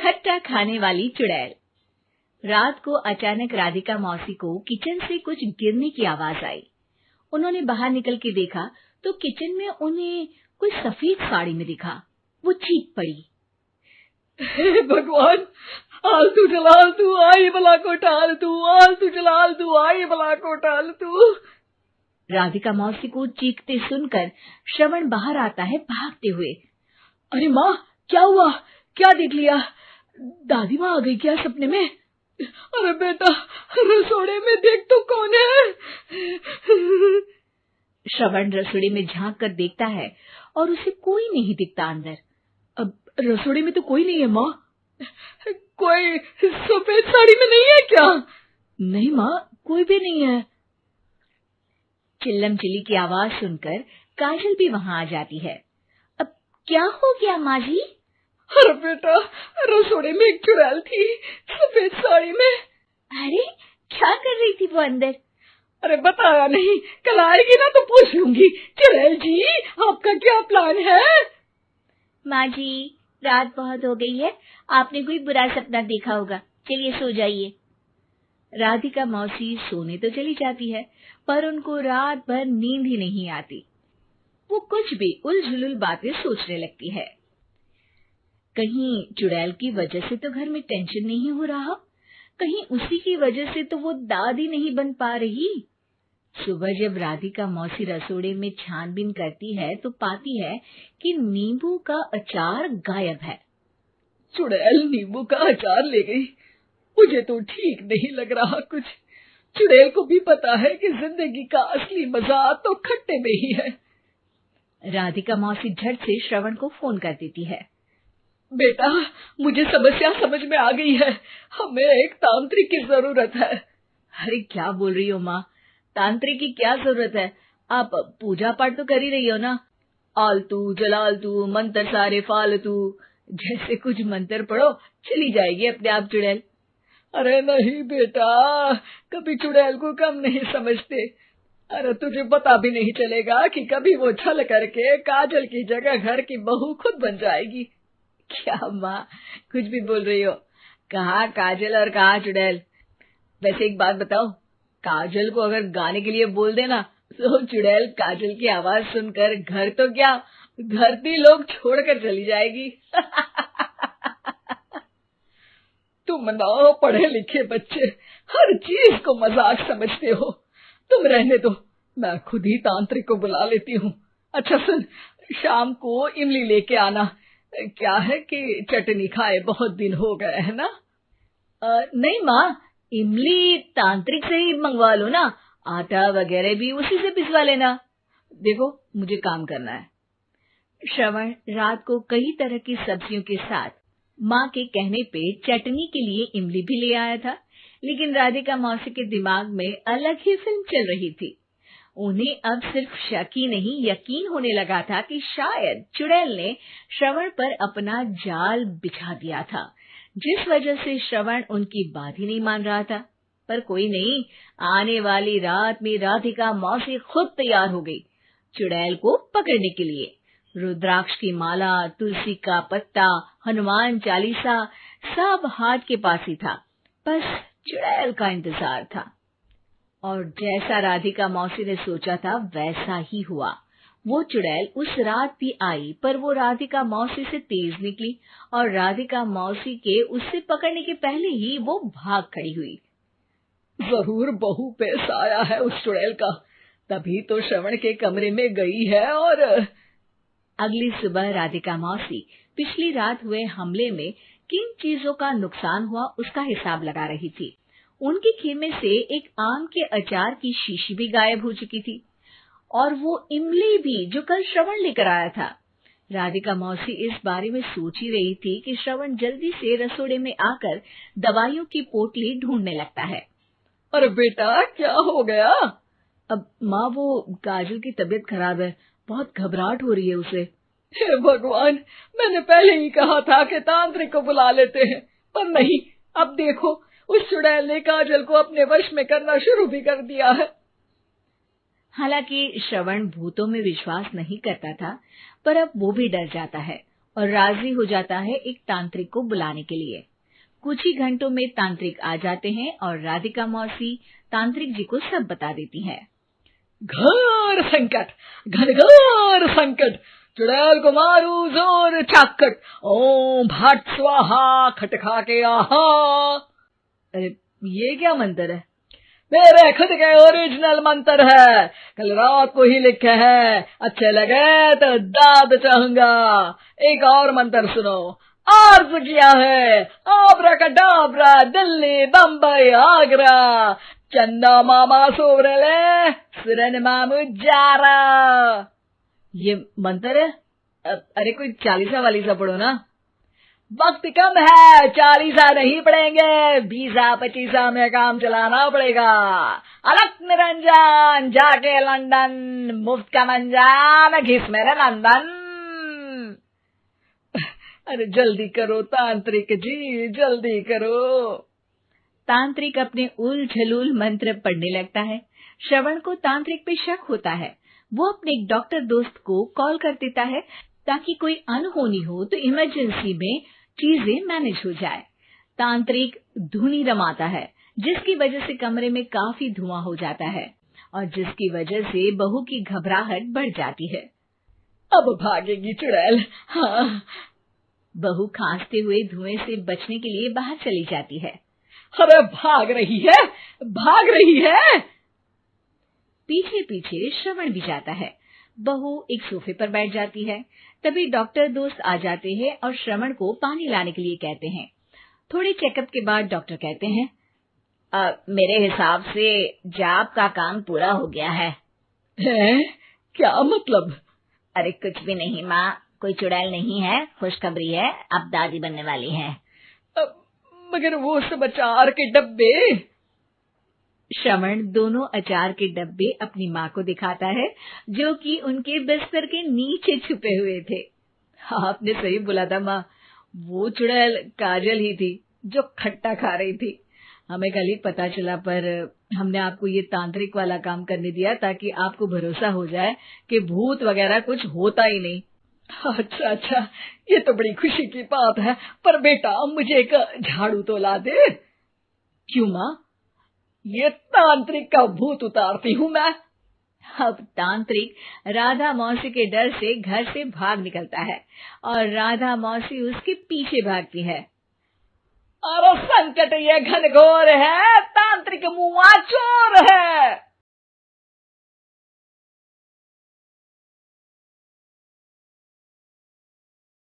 खट्टा खाने वाली चुड़ैल। रात को अचानक राधिका मौसी को किचन से कुछ गिरने की आवाज आई। उन्होंने बाहर निकल के देखा तो किचन में उन्हें कोई सफेद साड़ी में दिखा। वो चीख पड़ी, हे भगवान, आलतू जलाल तू आई भला को टाल तू, आलतू जलाल तू आई भला को टाल तू। राधिका मौसी को चीखते सुनकर श्रवण बाहर आता है भागते हुए। अरे माँ, क्या हुआ? क्या देख लिया? दादी माँ आ गई क्या सपने में? अरे बेटा, रसोड़े में देख तो कौन है? श्रवण रसोड़े में झांक कर देखता है और उसे कोई नहीं दिखता अंदर। अब रसोड़े में तो कोई नहीं है माँ। कोई सफेद साड़ी में नहीं है क्या? नहीं माँ, कोई भी नहीं है। चिल्लम चिल्ली की आवाज सुनकर काजल भी वहां आ जाती है। अब क्या हो गया माँ जी? अरे बेटा, रसोड़े में एक चुड़ैल थी सफेद साड़ी में। अरे क्या कर रही थी वो अंदर? अरे बताया नहीं, कल आएगी ना तो पूछ लूंगी। चुड़ैल जी, आपका क्या प्लान है? माँ जी, रात बहुत हो गई है, आपने कोई बुरा सपना देखा होगा, चलिए सो जाइए। राधिका मौसी सोने तो चली जाती है, पर उनको रात भर नींद ही नहीं आती। वो कुछ भी उलझुल बातें सोचने लगती है। कहीं चुड़ैल की वजह से तो घर में टेंशन नहीं हो रहा, कहीं उसी की वजह से तो वो दादी नहीं बन पा रही। सुबह जब राधिका मौसी रसोड़े में छानबीन करती है तो पाती है कि नींबू का अचार गायब है। चुड़ैल नींबू का अचार ले गई? मुझे तो ठीक नहीं लग रहा कुछ। चुड़ैल को भी पता है कि जिंदगी का असली मजा तो खट्टे में ही है। राधिका मौसी झट से श्रवण को फोन कर देती है। बेटा, मुझे समस्या समझ में आ गई है, हमें एक तांत्रिक की जरूरत है। अरे क्या बोल रही हो माँ, तांत्रिक की क्या जरूरत है? आप पूजा पाठ तो कर ही रही हो ना। आलतू जलालतू मंत्र सारे फालतू जैसे कुछ मंत्र पढ़ो, चली जाएगी अपने आप चुड़ैल। अरे नहीं बेटा, कभी चुड़ैल को कम नहीं समझते। अरे तुझे पता भी नहीं चलेगा कि कभी वो छल करके काजल की जगह घर की बहू खुद बन जाएगी। क्या माँ, कुछ भी बोल रही हो? कहाँ काजल और कहाँ चुड़ैल? वैसे एक बात बताओ, काजल को अगर गाने के लिए बोल देना तो चुड़ैल काजल की आवाज सुनकर घर तो क्या, धरती लोग छोड़कर चली जाएगी। तुम ना पढ़े लिखे बच्चे हर चीज को मजाक समझते हो। तुम रहने दो, मैं खुद ही तांत्रिक को बुला लेती हूँ। अच्छा सुन, शाम को इमली लेके आना। क्या है कि चटनी खाए बहुत दिन हो गए है ना? नहीं माँ, इमली तांत्रिक से ही मंगवा लो ना, आटा वगैरह भी उसी से पिसवा लेना। देखो मुझे काम करना है। श्रवण रात को कई तरह की सब्जियों के साथ माँ के कहने पे चटनी के लिए इमली भी ले आया था, लेकिन राधिका मौसी के दिमाग में अलग ही फिल्म चल रही थी। उन्हें अब सिर्फ शक ही नहीं यकीन होने लगा था कि शायद चुड़ैल ने श्रवण पर अपना जाल बिछा दिया था, जिस वजह से श्रवण उनकी बात ही नहीं मान रहा था। पर कोई नहीं, आने वाली रात में राधिका मौसी खुद तैयार हो गई चुड़ैल को पकड़ने के लिए। रुद्राक्ष की माला, तुलसी का पत्ता, हनुमान चालीसा सब हाथ के पास ही था, बस चुड़ैल का इंतजार था। और जैसा राधिका मौसी ने सोचा था वैसा ही हुआ। वो चुड़ैल उस रात भी आई, पर वो राधिका मौसी से तेज निकली और राधिका मौसी के उससे पकड़ने के पहले ही वो भाग खड़ी हुई। जरूर बहू पे साया है उस चुड़ैल का, तभी तो श्रवण के कमरे में गई है। और अगली सुबह राधिका मौसी पिछली रात हुए हमले में किन चीजों का नुकसान हुआ उसका हिसाब लगा रही थी। उनके खेमे से एक आम के अचार की शीशी भी गायब हो चुकी थी, और वो इमली भी जो कल श्रवण लेकर आया था। राधिका मौसी इस बारे में सोच ही रही थी कि श्रवण जल्दी से रसोड़े में आकर दवाइयों की पोटली ढूंढने लगता है। अरे बेटा, क्या हो गया? अब माँ, वो काजल की तबीयत खराब है, बहुत घबराहट हो रही है उसे। हे भगवान, मैंने पहले ही कहा था कि तांत्रिक को बुला लेते हैं, पर नहीं, अब देखो उस चुड़ैल ने काजल को अपने वश में करना शुरू भी कर दिया है। हालांकि श्रवण भूतों में विश्वास नहीं करता था, पर अब वो भी डर जाता है। और राजी हो जाता है एक तांत्रिक को बुलाने के लिए। कुछ ही घंटों में तांत्रिक आ जाते हैं और राधिका मौसी तांत्रिक जी को सब बता देती है। घोर संकट, घनघोर संकट, चुड़ैल को मारू जोर चाकट, ओम भट स्वाहा खटखा के आहा। अरे ये क्या मंत्र है? मेरे खुद के ओरिजिनल मंत्र है, कल रात को ही लिखे हैं, अच्छे लगे तो दाद चाहूंगा। एक और मंत्र सुनो। अर्ज किया है आब्राकडाब्रा, दिल्ली बम्बई आगरा, चंदा मामा सोवरले सुरन मामू जारा। ये मंत्र है? अरे कोई 40 वालीसा पढ़ो ना। वक्त कम है, 40 नहीं पड़ेंगे, 20-25 में काम चलाना पड़ेगा। अलग निरंजन जाके लंदन, मुफ्त का मंजान घिस मेरे नंदन। अरे जल्दी करो तांत्रिक जी, जल्दी करो। तांत्रिक अपने उल झलूल मंत्र पढ़ने लगता है। श्रवण को तांत्रिक पे शक होता है। वो अपने एक डॉक्टर दोस्त को कॉल कर देता है ताकि कोई अनहोनी हो तो इमरजेंसी में चीजें मैनेज हो जाए। तांत्रिक धुनी रमाता है, जिसकी वजह से कमरे में काफी धुआं हो जाता है और जिसकी वजह से बहू की घबराहट बढ़ जाती है। अब भागेगी चुड़ैल। हाँ। बहू खांसते हुए धुएं से बचने के लिए बाहर चली जाती है। अरे भाग रही है, भाग रही है। पीछे पीछे श्रवण भी जाता है। बहू एक सोफे पर बैठ जाती है। तभी डॉक्टर दोस्त आ जाते हैं और श्रवण को पानी लाने के लिए कहते हैं। थोड़े चेकअप के बाद डॉक्टर कहते हैं, मेरे हिसाब से जाप का काम पूरा हो गया है। क्या मतलब? अरे कुछ भी नहीं माँ, कोई चुड़ैल नहीं है, खुशखबरी है, अब दादी बनने वाली है। मगर वो सब अचार के डब्बे। श्रवण दोनों अचार के डब्बे अपनी माँ को दिखाता है, जो कि उनके बिस्तर के नीचे छुपे हुए थे। आपने सही बोला था माँ, वो चुड़ैल काजल ही थी जो खट्टा खा रही थी। हमें कल ही पता चला, पर हमने आपको ये तांत्रिक वाला काम करने दिया ताकि आपको भरोसा हो जाए कि भूत वगैरह कुछ होता ही नहीं। अच्छा अच्छा, ये तो बड़ी खुशी की बात है, पर बेटा मुझे एक झाड़ू तो ला दे। क्यों माँ? ये तांत्रिक का भूत उतारती हूँ मैं। अब तांत्रिक राधा मौसी के डर से घर से भाग निकलता है और राधा मौसी उसके पीछे भागती है। अरे संकट ये घनघोर है, तांत्रिक मुआ चोर है।